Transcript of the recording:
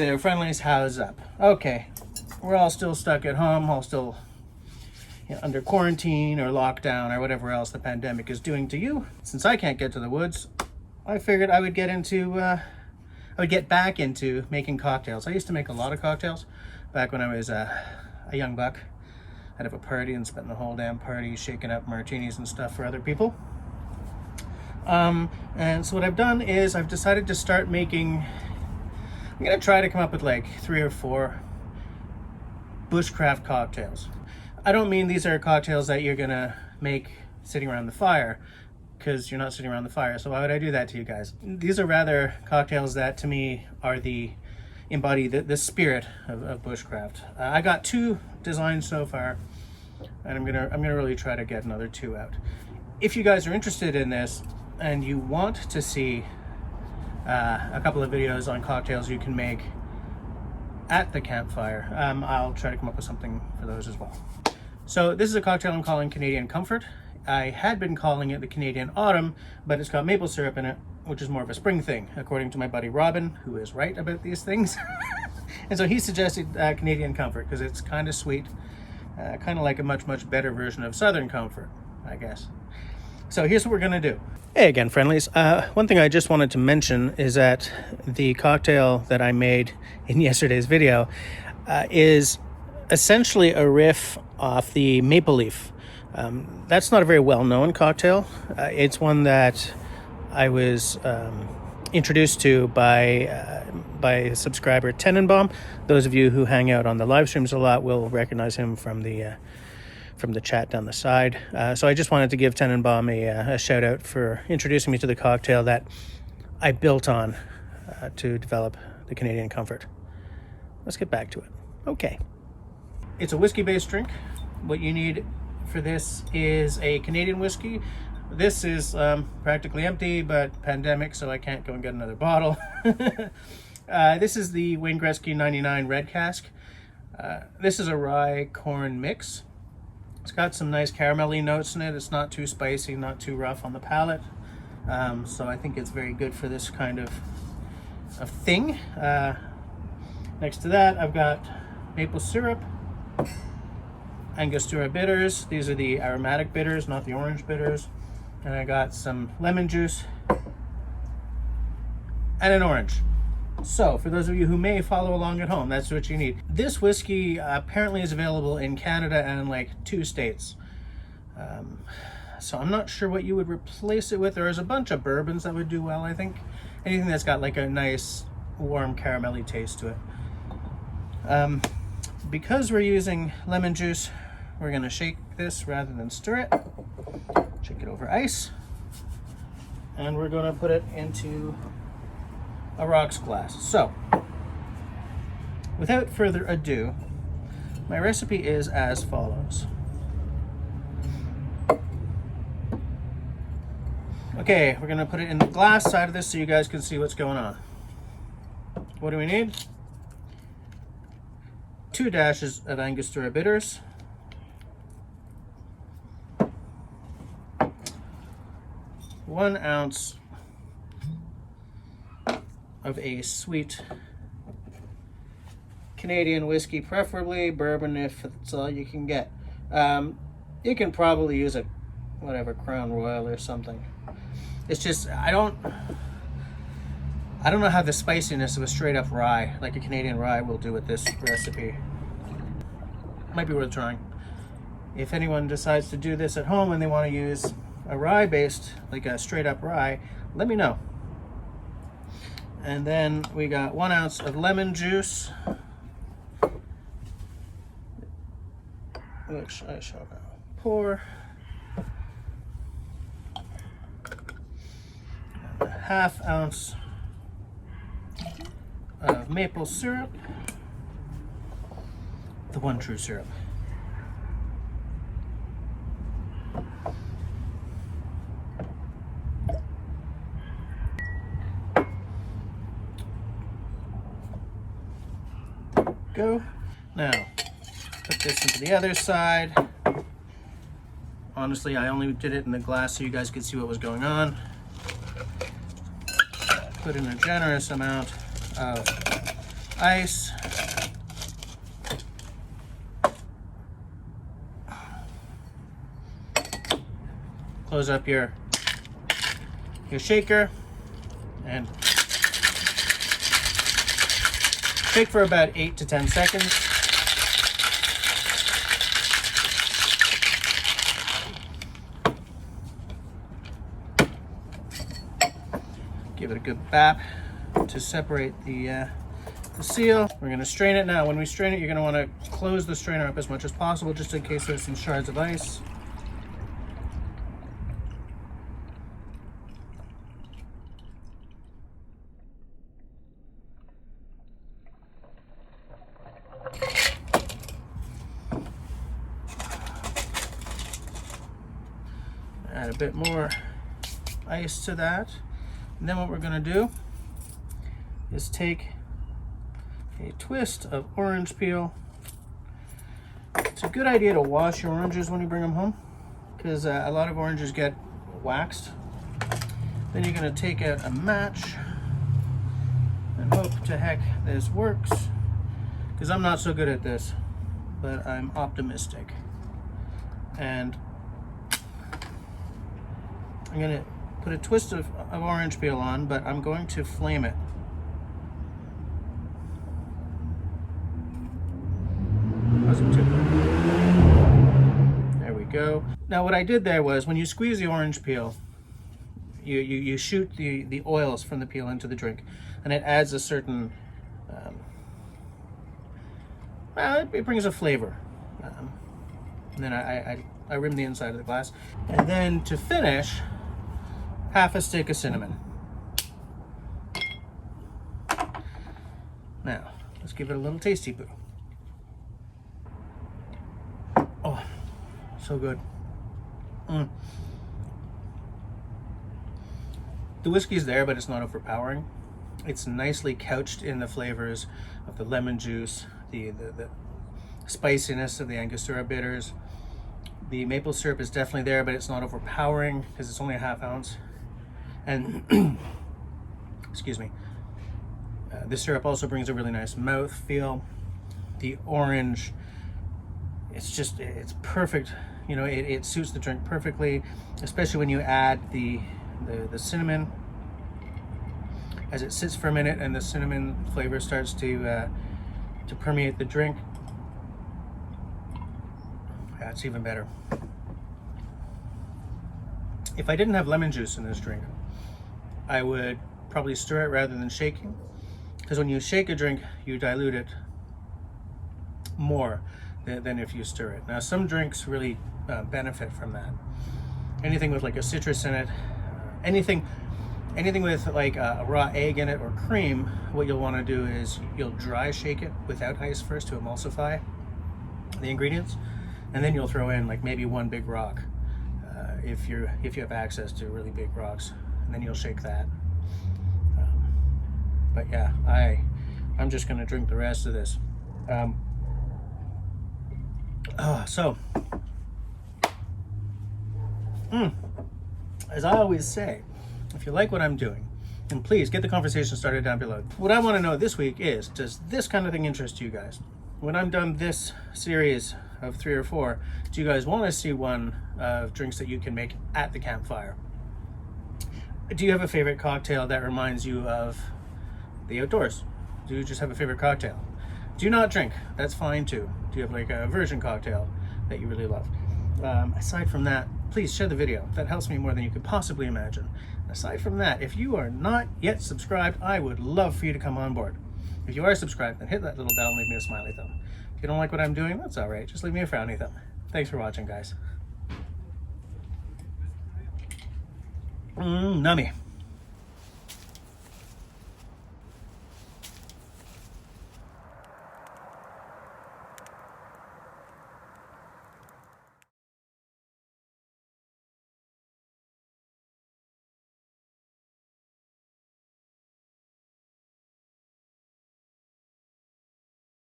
there, friendlies, how's up? Okay, we're all still stuck at home, all still under quarantine or lockdown or whatever else the pandemic is doing to you. Since I can't get to the woods, I figured I would get back into making cocktails. I used to make a lot of cocktails back when I was a young buck. I'd have a party and spend the whole damn party shaking up martinis and stuff for other people. And so what I've done is I've decided to start making, I'm gonna try to come up with like 3 or 4 bushcraft cocktails. I don't mean these are cocktails that you're gonna make sitting around the fire, because you're not sitting around the fire, so why would I do that to you guys? These are rather cocktails that to me are embody the spirit of bushcraft. I got 2 designs so far, and I'm gonna really try to get another 2 out. If you guys are interested in this and you want to see a couple of videos on cocktails you can make at the campfire, I'll try to come up with something for those as well. So this is a cocktail I'm calling Canadian Comfort. I had been calling it the Canadian Autumn, but it's got maple syrup in it, which is more of a spring thing, according to my buddy Robin, who is right about these things. And so he suggested Canadian Comfort because it's kind of sweet, kind of like a much, much better version of Southern Comfort, I guess. So here's what we're gonna do. Hey again, friendlies. One thing I just wanted to mention is that the cocktail that I made in yesterday's video is essentially a riff off the maple leaf. That's not a very well-known cocktail. It's one that I was introduced to by subscriber Tenenbaum. Those of you who hang out on the live streams a lot will recognize him from the chat down the side. So I just wanted to give Tenenbaum a shout out for introducing me to the cocktail that I built on to develop the Canadian Comfort. Let's get back to it. Okay. It's a whiskey-based drink. What you need for this is a Canadian whiskey. This is practically empty, but pandemic, so I can't go and get another bottle. This is the Wayne Gretzky 99 Red Cask. This is a rye corn mix. It's got some nice caramelly notes in it. It's not too spicy, not too rough on the palate. So I think it's very good for this kind of thing. Next to that, I've got maple syrup, Angostura Bitters. These are the aromatic bitters, not the orange bitters. And I got some lemon juice and an orange. So for those of you who may follow along at home, that's what you need. This whiskey apparently is available in Canada and like 2 states. So I'm not sure what you would replace it with. There's a bunch of bourbons that would do well, I think. Anything that's got like a nice warm caramelly taste to it. Because we're using lemon juice, we're gonna shake this rather than stir it. Shake it over ice. And we're gonna put it into a rocks glass. So, without further ado, my recipe is as follows. Okay, we're gonna put it in the glass side of this so you guys can see what's going on. What do we need? 2 dashes of Angostura Bitters, 1 ounce of a sweet Canadian whiskey, preferably bourbon if that's all you can get. You can probably use a Crown Royal or something. It's just I don't know how the spiciness of a straight up rye, like a Canadian rye, will do with this recipe. Might be worth trying. If anyone decides to do this at home and they want to use a rye based, like a straight up rye, let me know. And then we got 1 ounce of lemon juice, which I shall now pour. And a 1/2 ounce of maple syrup, the one true syrup. Go. Now, put this into the other side. Honestly, I only did it in the glass so you guys could see what was going on. Put in a generous amount of ice. Close up your shaker and shake for about 8 to 10 seconds. Give it a good bap to separate the seal. We're going to strain it now. When we strain it, you're going to want to close the strainer up as much as possible, just in case there's some shards of ice. Add a bit more ice to that. And then what we're going to do is take a twist of orange peel. It's a good idea to wash your oranges when you bring them home, because a lot of oranges get waxed. Then you're going to take out a match and hope to heck this works, because I'm not so good at this, but I'm optimistic. And I'm going to put a twist of orange peel on, but I'm going to flame it. There we go. Now what I did there was, when you squeeze the orange peel, you shoot the oils from the peel into the drink, and it adds a certain, well, it brings a flavor. And then I rim the inside of the glass. And then to finish, half a stick of cinnamon. Now, let's give it a little tasty boo. Oh, so good. The whiskey's there, but it's not overpowering. It's nicely couched in the flavors of the lemon juice, the spiciness of the Angostura bitters. The maple syrup is definitely there, but it's not overpowering because it's only a ½ ounce. And excuse me, the syrup also brings a really nice mouth feel. The orange, it's perfect. You know, it suits the drink perfectly, especially when you add the cinnamon. As it sits for a minute and the cinnamon flavor starts to permeate the drink, yeah, it's even better. If I didn't have lemon juice in this drink, I would probably stir it rather than shaking, because when you shake a drink, you dilute it more than if you stir it. Now, some drinks really benefit from that. Anything with like a citrus in it, anything with like a raw egg in it or cream, what you'll want to do is you'll dry shake it without ice first to emulsify the ingredients, and then you'll throw in like maybe one big rock if you have access to really big rocks, and then you'll shake that. But yeah, I'm just gonna drink the rest of this. So as I always say, if you like what I'm doing, then please get the conversation started down below. What I want to know this week is, does this kind of thing interest you guys? When I'm done this series of 3 or 4, do you guys want to see one of drinks that you can make at the campfire? Do you have a favorite cocktail that reminds you of the outdoors? Do you just have a favorite cocktail? Do you not drink? That's fine too. Do you have like a version cocktail that you really love? Aside from that, please share the video. That helps me more than you could possibly imagine. Aside from that, if you are not yet subscribed, I would love for you to come on board. If you are subscribed, then hit that little bell and leave me a smiley thumb. If you don't like what I'm doing, that's all right. Just leave me a frowny thumb. Thanks for watching, guys. Nummy.